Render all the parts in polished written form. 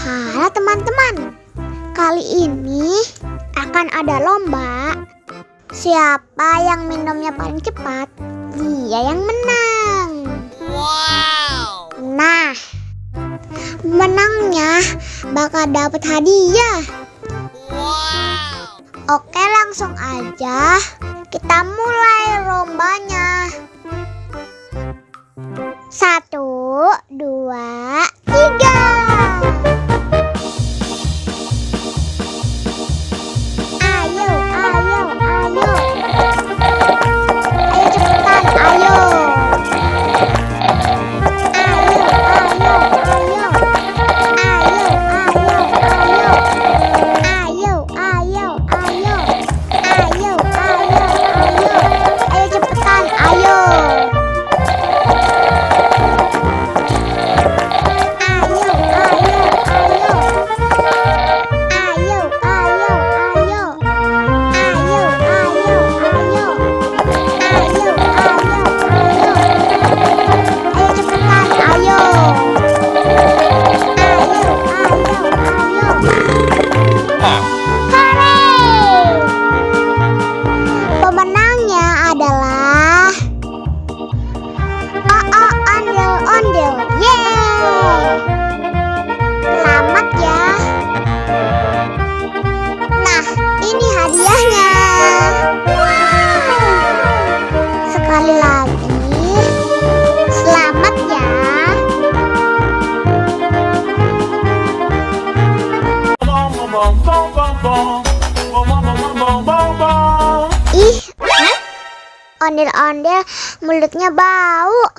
Halo teman-teman, kali ini akan ada lomba. Siapa yang minumnya paling cepat, dia yang menang. Wow. Nah, menangnya bakal dapat hadiah. Wow. Oke, langsung aja kita mulai lombanya. 1, 2, 3. Ayo, ayo, ayo. Ayo cepetan, ayo. Ayo, ayo, ayo. Ayo, ayo, ayo. Ayo, ayo, ayo. Ayo, ayo, ayo. Ayo cepetan, ayo. Pemenangnya adalah ondel-ondel. Yeay! Selamat ya. Nah, ini hadiahnya. Sekali lagi, selamat ya. Ih, ondel-ondel mulutnya bau.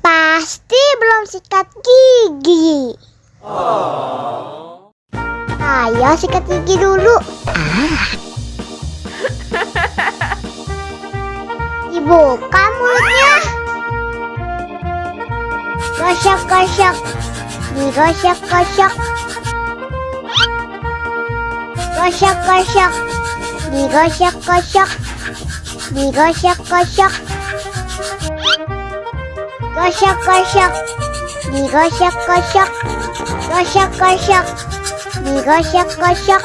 Pasti belum sikat gigi. Ayo sikat gigi dulu. Dibuka mulutnya. Gosok-gosok. Digosok-gosok. Gosok-gosok. Digosok-gosok. Digosok-gosok. Gosok-gosok. Digosok-gosok. Gosok-gosok. Digosok-gosok.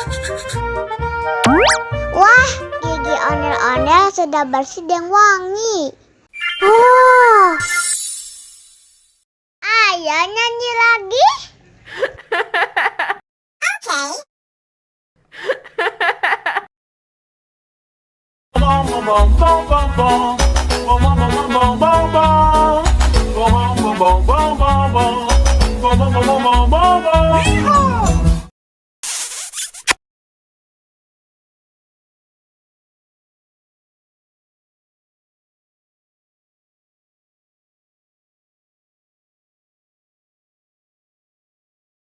Wah, gigi ondel-ondel sudah bersih dan wangi. Oh. Ayo nyanyi lagi. Bom, bom, bom, bom, bom, bom, bom, bom, bom, bom, bom, bom, bom, bom, bom.